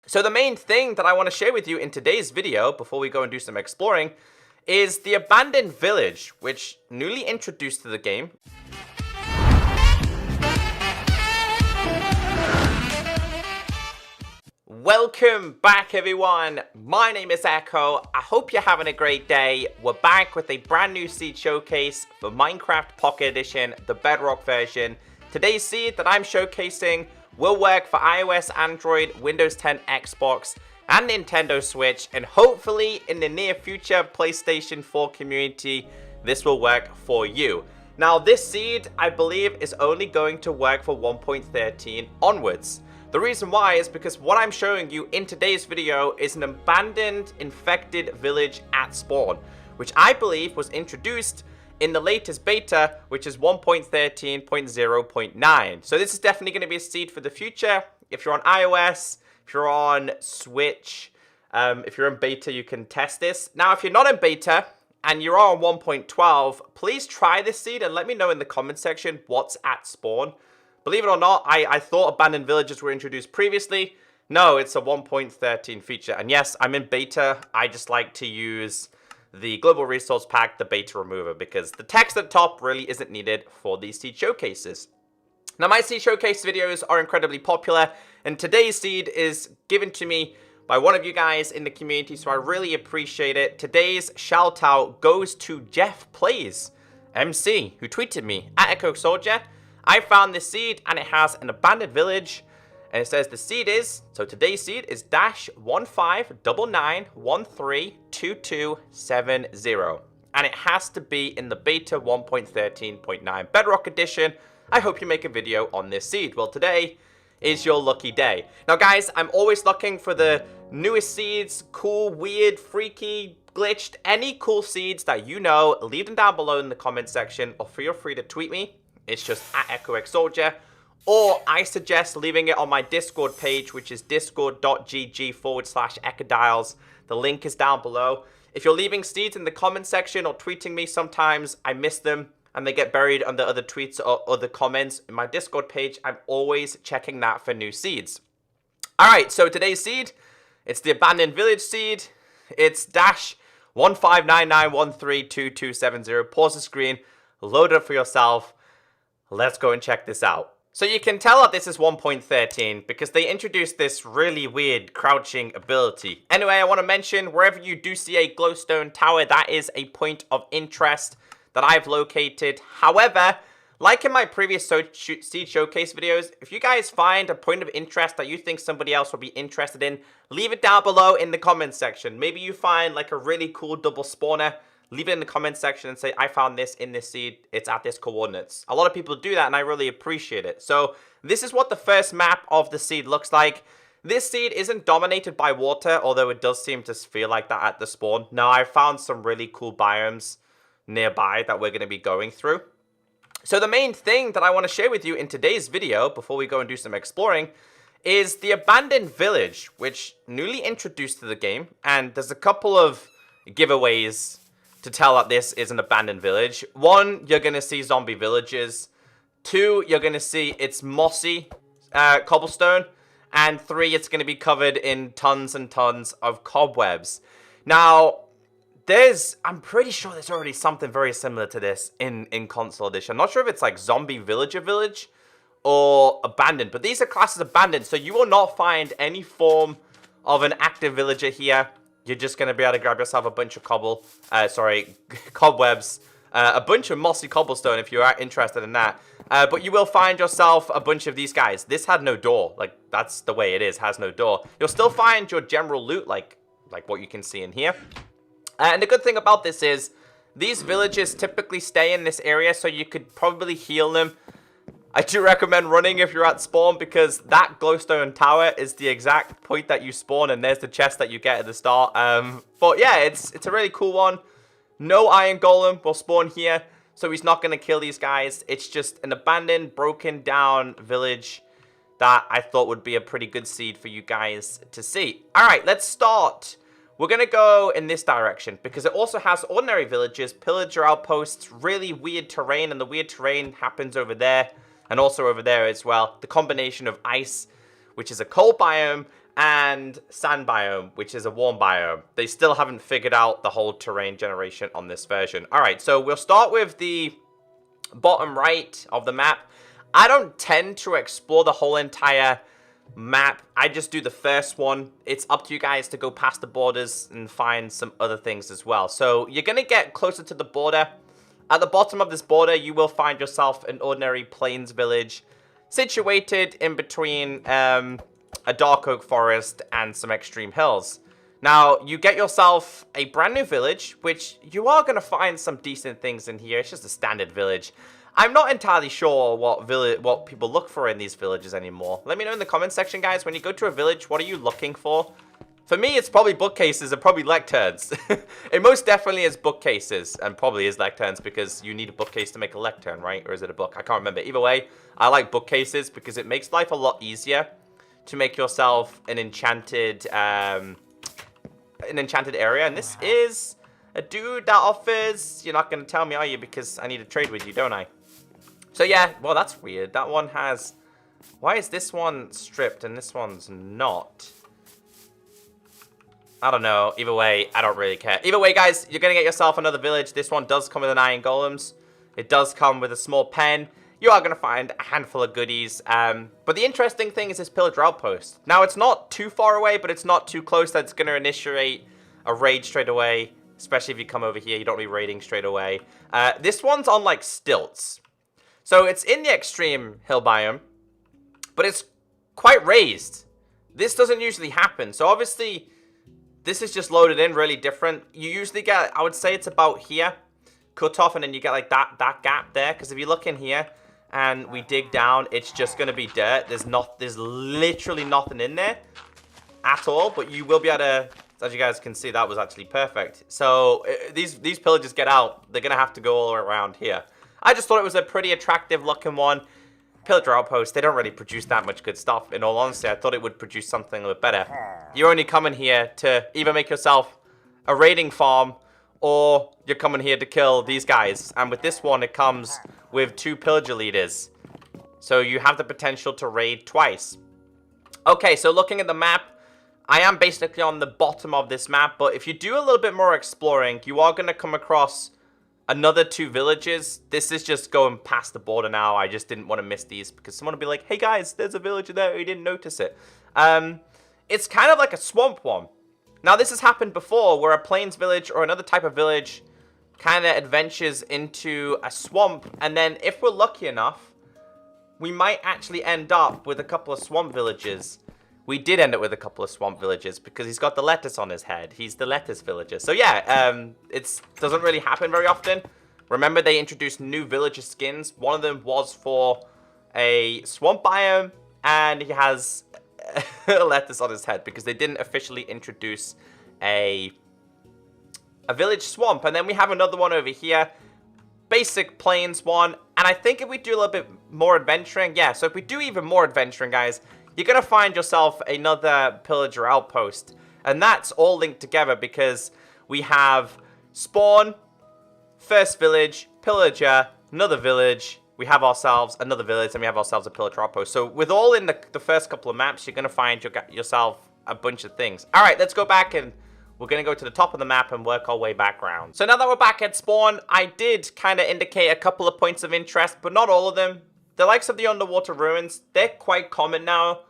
So the main thing that I want to share with you in today's video, before we go and do some exploring, is the abandoned village, which newly introduced to the game. Welcome back, everyone. My name is Echo. I hope you're having a great day. We're back with a brand new seed showcase for Minecraft Pocket Edition, the Bedrock version. Today's seed that I'm showcasing will work for iOS, Android, Windows 10, Xbox, and Nintendo Switch, and hopefully in the near future, PlayStation 4 community, this will work for you. Now, this seed, I believe, is only going to work for 1.13 onwards. The reason why is because what I'm showing you in today's video is an abandoned, infected village at spawn, which I believe was introduced in the latest beta, which is 1.13.0.9. So this is definitely going to be a seed for the future. If you're on iOS, if you're on Switch, if you're in beta, you can test this. Now, if you're not in beta and you're on 1.12, please try this seed and let me know in the comment section what's at spawn. Believe it or not, I thought abandoned villages were introduced previously. No, it's a 1.13 feature. And yes, I'm in beta. I just like to use the global resource pack, the beta remover, because the text at the top really isn't needed for these seed showcases. Now, my seed showcase videos are incredibly popular, and today's seed is given to me by one of you guys in the community, so I really appreciate it. Today's shout out goes to Jeff Plays MC, who tweeted me at ECKOSOLDIER. I found this seed and it has an abandoned village, and it says the seed is, so today's seed is -1599132270, and it has to be in the beta 1.13.9 Bedrock edition. I hope you make a video on this seed. Well, today is your lucky day. Now guys, I'm always looking for the newest seeds, cool, weird, freaky, glitched, any cool seeds that you know. Leave them down below in the comment section, or feel free to tweet me. It's just at ECKOSOLDIER, or I suggest leaving it on my Discord page, which is discord.gg/ECKODIALS. The link is down below. If you're leaving seeds in the comment section or tweeting me, sometimes I miss them and they get buried under other tweets or other comments in my Discord page. I'm always checking that for new seeds. Alright, so today's seed, it's the abandoned village seed. It's -1599132270. Pause the screen, load it up for yourself. Let's go and check this out. So you can tell that this is 1.13 because they introduced this really weird crouching ability. Anyway, I want to mention, wherever you do see a glowstone tower, that is a point of interest that I've located. However, like in my previous seed showcase videos, if you guys find a point of interest that you think somebody else will be interested in, leave it down below in the comment section. Maybe you find like a really cool double spawner. Leave it in the comment section and say, I found this in this seed. It's at this coordinates. A lot of people do that, and I really appreciate it. So this is what the first map of the seed looks like. This seed isn't dominated by water, although it does seem to feel like that at the spawn. Now, I found some really cool biomes nearby that we're going to be going through. So the main thing that I want to share with you in today's video, before we go and do some exploring, is the abandoned village, which newly introduced to the game. And there's a couple of giveaways to tell that this is an abandoned village. One, you're going to see zombie villagers. Two, you're going to see it's mossy cobblestone. And three, it's going to be covered in tons and tons of cobwebs. Now, I'm pretty sure there's already something very similar to this in console edition. I'm not sure if it's like zombie villager village or abandoned, but these are classed as abandoned, so you will not find any form of an active villager here. You're just going to be able to grab yourself a bunch of cobwebs, a bunch of mossy cobblestone if you are interested in that. But you will find yourself a bunch of these guys. This had no door. Like, that's the way it is, has no door. You'll still find your general loot, like what you can see in here. And the good thing about this is, these villages typically stay in this area, so you could probably heal them. I do recommend running if you're at spawn, because that glowstone tower is the exact point that you spawn, and there's the chest that you get at the start. But yeah, it's a really cool one. No iron golem will spawn here, so he's not going to kill these guys. It's just an abandoned, broken down village that I thought would be a pretty good seed for you guys to see. Alright, let's start. We're going to go in this direction, because it also has ordinary villages, pillager outposts, really weird terrain, and the weird terrain happens over there. And also over there as well, the combination of ice, which is a cold biome, and sand biome, which is a warm biome. They still haven't figured out the whole terrain generation on this version. All right, so we'll start with the bottom right of the map. I don't tend to explore the whole entire map. I just do the first one. It's up to you guys to go past the borders and find some other things as well. So you're going to get closer to the border. At the bottom of this border, you will find yourself an ordinary plains village situated in between a dark oak forest and some extreme hills. Now, you get yourself a brand new village, which you are going to find some decent things in here. It's just a standard village. I'm not entirely sure what people look for in these villages anymore. Let me know in the comment section, guys. When you go to a village, what are you looking for? For me, it's probably bookcases and probably lecterns. It most definitely is bookcases and probably is lecterns because you need a bookcase to make a lectern, right? Or is it a book? I can't remember. Either way, I like bookcases because it makes life a lot easier to make yourself an enchanted area. And this is a dude that offers... You're not going to tell me, are you? Because I need to trade with you, don't I? So yeah, well, that's weird. That one has... Why is this one stripped and this one's not? I don't know. Either way, I don't really care. Either way, guys, you're going to get yourself another village. This one does come with an iron golems. It does come with a small pen. You are going to find a handful of goodies. But the interesting thing is this pillager outpost. Now, it's not too far away, but it's not too close that it's going to initiate a raid straight away. Especially if you come over here, you don't be raiding straight away. This one's on, like, stilts. So it's in the extreme hill biome, but it's quite raised. This doesn't usually happen. So obviously, this is just loaded in really different. You usually get, I would say it's about here, cut off, and then you get like that gap there. Because if you look in here and we dig down, it's just going to be dirt. There's literally nothing in there at all. But you will be able to, as you guys can see, that was actually perfect. So these pillagers get out. They're going to have to go all around here. I just thought it was a pretty attractive looking one. Pillager outpost, they don't really produce that much good stuff. In all honesty, I thought it would produce something a little better. You're only coming here to either make yourself a raiding farm or you're coming here to kill these guys. And with this one, it comes with 2 pillager leaders. So you have the potential to raid twice. Okay, so looking at the map, I am basically on the bottom of this map. But if you do a little bit more exploring, you are going to come across another 2 villages. This is just going past the border now. I just didn't want to miss these because someone will be like, hey guys, there's a villager there. You didn't notice it. It's kind of like a swamp one. Now this has happened before where a plains village or another type of village kind of adventures into a swamp. And then if we're lucky enough, we might actually end up with a couple of swamp villages. We did end up with a couple of swamp villages because he's got the lettuce on his head. He's the lettuce villager. So yeah, it doesn't really happen very often. Remember, they introduced new villager skins. One of them was for a swamp biome, and he has a lettuce on his head because they didn't officially introduce a village swamp. And then we have another one over here, basic plains one. And I think if we do a little bit more adventuring, yeah, so if we do even more adventuring, guys, you're going to find yourself another pillager outpost. And that's all linked together because we have spawn, first village, pillager, another village. We have ourselves another village and we have ourselves a pillager outpost. So with all in the first couple of maps, you're going to find yourself a bunch of things. All right, let's go back and we're going to go to the top of the map and work our way back around. So now that we're back at spawn, I did kind of indicate a couple of points of interest, but not all of them. The likes of the underwater ruins, they're quite common now.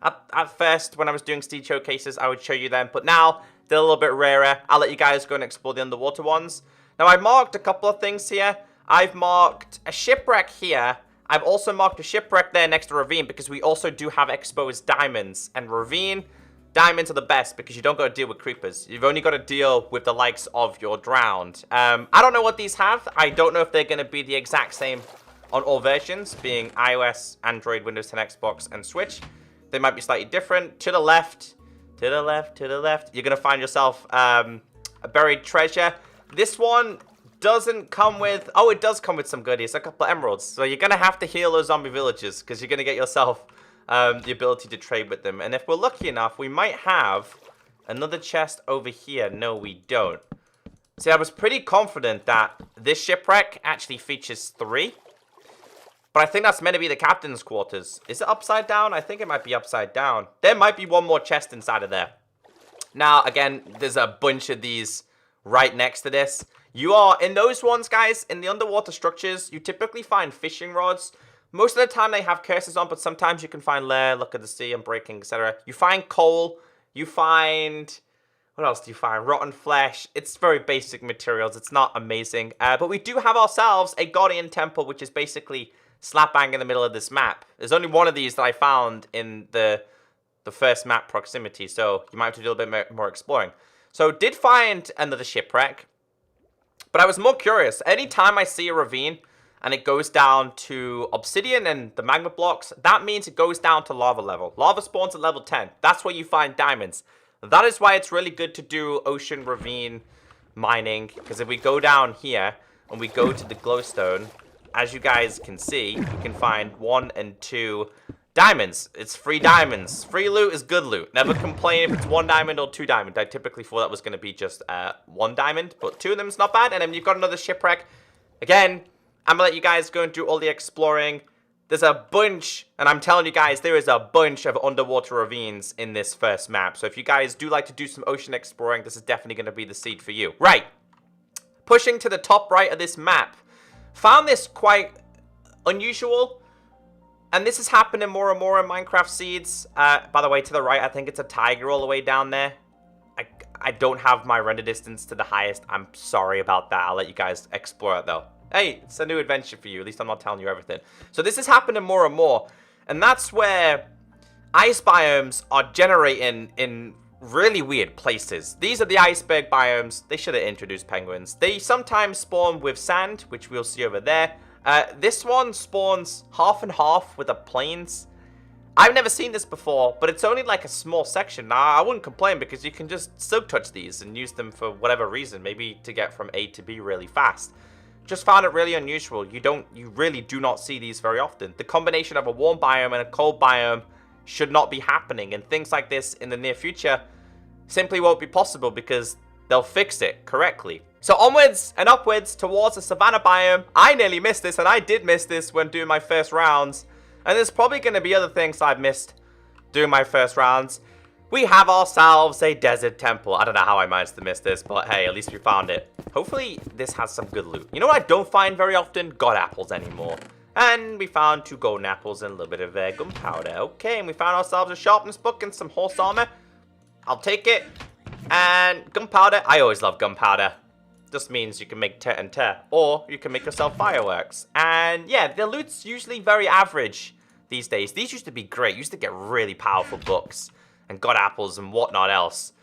At first, when I was doing Steed showcases, I would show you them. But now, they're a little bit rarer. I'll let you guys go and explore the underwater ones. Now, I've marked a couple of things here. I've marked a shipwreck here. I've also marked a shipwreck there next to ravine because we also do have exposed diamonds. And ravine, diamonds are the best because you don't got to deal with creepers. You've only got to deal with the likes of your drowned. I don't know what these have. I don't know if they're going to be the exact same on all versions, being iOS, Android, Windows 10, Xbox, and Switch. They might be slightly different. To the left, to the left, to the left, you're going to find yourself a buried treasure. This one doesn't come with... Oh, it does come with some goodies, a couple of emeralds. So you're going to have to heal those zombie villagers because you're going to get yourself the ability to trade with them. And if we're lucky enough, we might have another chest over here. No, we don't. See, I was pretty confident that this shipwreck actually features 3. But I think that's meant to be the captain's quarters. Is it upside down? I think it might be upside down. There might be one more chest inside of there. Now, again, there's a bunch of these right next to this. You are, in those ones, guys, in the underwater structures, you typically find fishing rods. Most of the time they have curses on, but sometimes you can find lair, look at the sea, unbreaking, etc. You find coal. You find... What else do you find? Rotten flesh. It's very basic materials. It's not amazing. But we do have ourselves a Guardian Temple, which is basically slap bang in the middle of this map. There's only one of these that I found in the first map proximity, so you might have to do a little bit more exploring. So did find another shipwreck, but I was more curious. Anytime I see a ravine and it goes down to obsidian and the magma blocks, that means it goes down to lava level. Lava spawns at level 10. That's where you find diamonds. That is why it's really good to do ocean ravine mining, because if we go down here and we go to the glowstone, as you guys can see, you can find 1 and 2 diamonds. It's free diamonds. Free loot is good loot. Never complain if it's 1 diamond or 2 diamond. I typically thought that was going to be just 1 diamond, but 2 of them is not bad. And then you've got another shipwreck. Again, I'm going to let you guys go and do all the exploring. There's a bunch, and I'm telling you guys, there is a bunch of underwater ravines in this first map. So if you guys do like to do some ocean exploring, this is definitely going to be the seed for you. Right. Pushing to the top right of this map. Found this quite unusual. And this is happening more and more in Minecraft Seeds. By the way, to the right, I think it's a tiger all the way down there. I don't have my render distance to the highest. I'm sorry about that. I'll let you guys explore it, though. Hey, it's a new adventure for you. At least I'm not telling you everything. So this is happening more and more. And that's where ice biomes are generating in really weird places. These are the iceberg biomes. They should have introduced penguins. They sometimes spawn with sand, which we'll see over there. This one spawns half and half with the plains. I've never seen this before, but it's only like a small section. Now, I wouldn't complain because you can just silk touch these and use them for whatever reason. Maybe to get from A to B really fast. Just found it really unusual. You really do not see these very often. The combination of a warm biome and a cold biome should not be happening. And things like this in the near future simply won't be possible because they'll fix it correctly. So onwards and upwards towards the savanna biome. I nearly missed this, and I did miss this when doing my first rounds. And there's probably going to be other things I've missed doing my first rounds. We have ourselves a desert temple. I don't know how I managed to miss this, but hey, at least we found it. Hopefully, this has some good loot. You know what I don't find very often? God apples anymore. And we found 2 golden apples and a little bit of gunpowder. Okay, and we found ourselves a sharpness book and some horse armor. I'll take it. And gunpowder. I always love gunpowder. Just means you can make tear and tear. Or you can make yourself fireworks. And yeah, the loot's usually very average these days. These used to be great. You used to get really powerful books and god apples and whatnot else.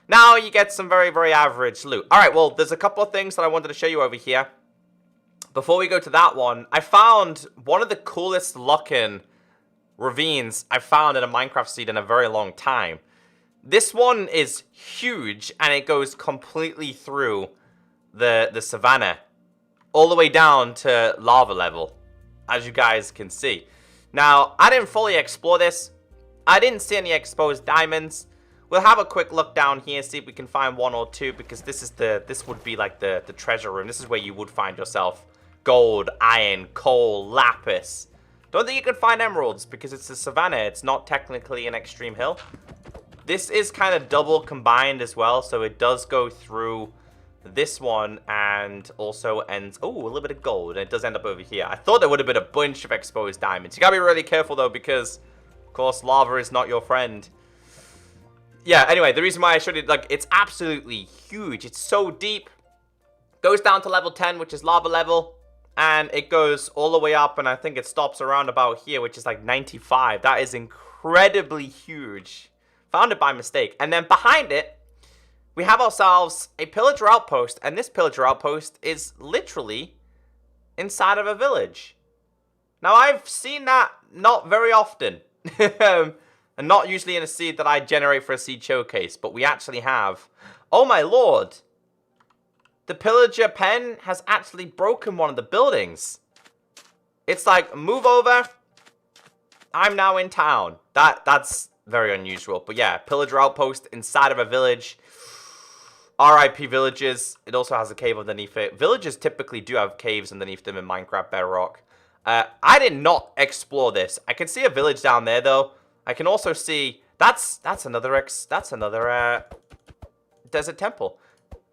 Now you get some very, very average loot. Alright, well, there's a couple of things that I wanted to show you over here. Before we go to that one, I found one of the coolest looking ravines I've found in a Minecraft seed in a very long time. This one is huge, and it goes completely through the savanna, all the way down to lava level, as you guys can see. Now, I didn't fully explore this. I didn't see any exposed diamonds. We'll have a quick look down here, see if we can find 1 or 2, because this would be like the treasure room. This is where you would find yourself gold, iron, coal, lapis. Don't think you can find emeralds because it's a savanna. It's not technically an extreme hill. This is kind of double combined as well, so it does go through this one and also ends... Oh, a little bit of gold, and it does end up over here. I thought there would have been a bunch of exposed diamonds. You gotta be really careful, though, because, of course, lava is not your friend. Yeah, anyway, the reason why I showed it, like, it's absolutely huge. It's so deep. Goes down to level 10, which is lava level. And it goes all the way up, and I think it stops around about here, which is like 95. That is incredibly huge. Found it by mistake. And then behind it, we have ourselves a pillager outpost. And this pillager outpost is literally inside of a village. Now, I've seen that not very often. And not usually in a seed that I generate for a seed showcase. But we actually have... Oh my lord! The pillager pen has actually broken one of the buildings. It's like, move over. I'm now in town. That's very unusual. But yeah, pillager outpost inside of a village. RIP villages. It also has a cave underneath it. Villages typically do have caves underneath them in Minecraft Bedrock. I did not explore this. I can see a village down there, though. I can also see... That's another desert temple.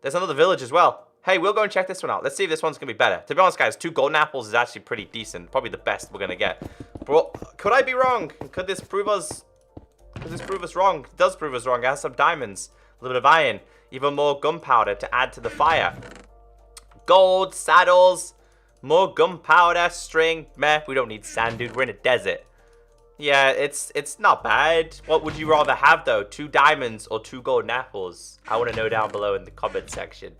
There's another village as well. Hey, we'll go and check this one out. Let's see if this one's going to be better. To be honest, guys, 2 golden apples is actually pretty decent. Probably the best we're going to get. But could I be wrong? Could this prove us wrong? It does prove us wrong. It has some diamonds, a little bit of iron, even more gunpowder to add to the fire. Gold, saddles, more gunpowder, string. Meh, we don't need sand, dude. We're in a desert. Yeah, it's not bad. What would you rather have, though? 2 diamonds or 2 golden apples? I want to know down below in the comment section.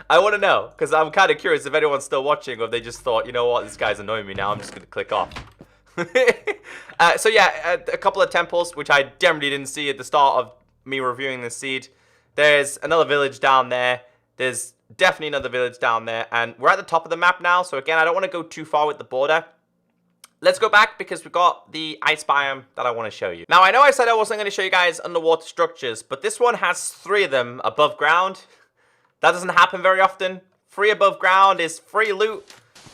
I want to know, because I'm kind of curious if anyone's still watching or if they just thought, you know what, this guy's annoying me now. I'm just going to click off. So yeah, a couple of temples, which I generally didn't see at the start of me reviewing this seed. There's another village down there. There's definitely another village down there. And we're at the top of the map now. So again, I don't want to go too far with the border. Let's go back because we've got the ice biome that I want to show you. Now, I know I said I wasn't going to show you guys underwater structures, but this one has 3 of them above ground. That doesn't happen very often. 3 above ground is free loot.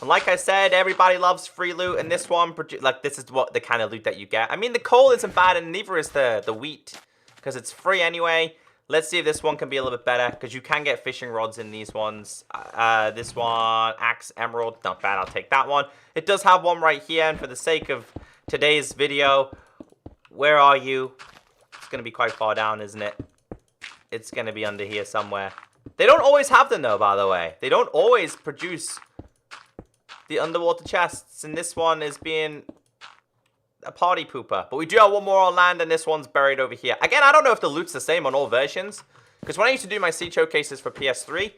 And like I said, everybody loves free loot. And this one, like, this is what the kind of loot that you get. I mean, the coal isn't bad, and neither is the wheat, because it's free anyway. Let's see if this one can be a little bit better, because you can get fishing rods in these ones. This one, axe, emerald, not bad. I'll take that one. It does have one right here, and for the sake of today's video, where are you? It's going to be quite far down, isn't it? It's going to be under here somewhere. They don't always have them, though, by the way. They don't always produce the underwater chests, and this one is being a party pooper. But we do have one more on land, and this one's buried over here. Again, I don't know if the loot's the same on all versions, because when I used to do my seed showcases for PS3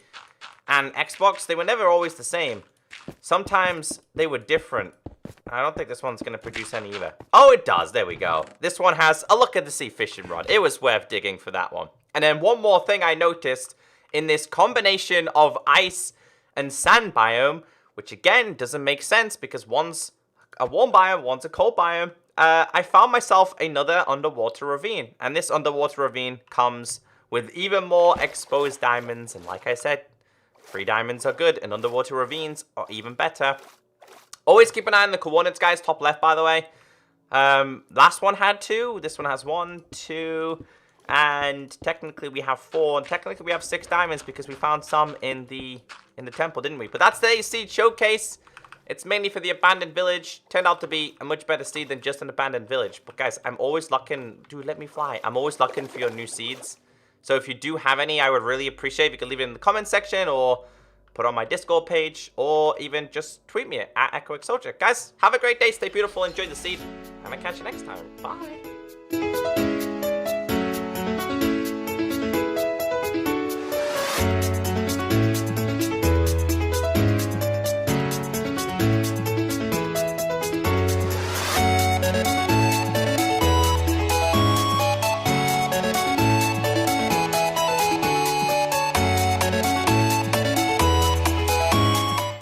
and Xbox, they were never always the same. Sometimes they were different. I don't think this one's going to produce any either. Oh, it does. There we go. This one has a look at the sea fishing rod. It was worth digging for that one. And then one more thing I noticed in this combination of ice and sand biome, which again doesn't make sense because one's a warm biome, one's a cold biome. I found myself another underwater ravine, and this underwater ravine comes with even more exposed diamonds. And like I said, free diamonds are good, and underwater ravines are even better. Always keep an eye on the coordinates, guys. Top left, by the way. Last one had 2. This one has 1, 2, and technically we have 4, and technically we have 6 diamonds because we found some in the temple, didn't we? But that's the seed showcase. It's mainly for the abandoned village. Turned out to be a much better seed than just an abandoned village. But guys, I'm always looking... Dude, let me fly. I'm always looking for your new seeds. So if you do have any, I would really appreciate if you could leave it in the comment section or put on my Discord page or even just tweet me at ECKOSOLDIER. Guys, have a great day. Stay beautiful. Enjoy the seed. And I'll catch you next time. Bye.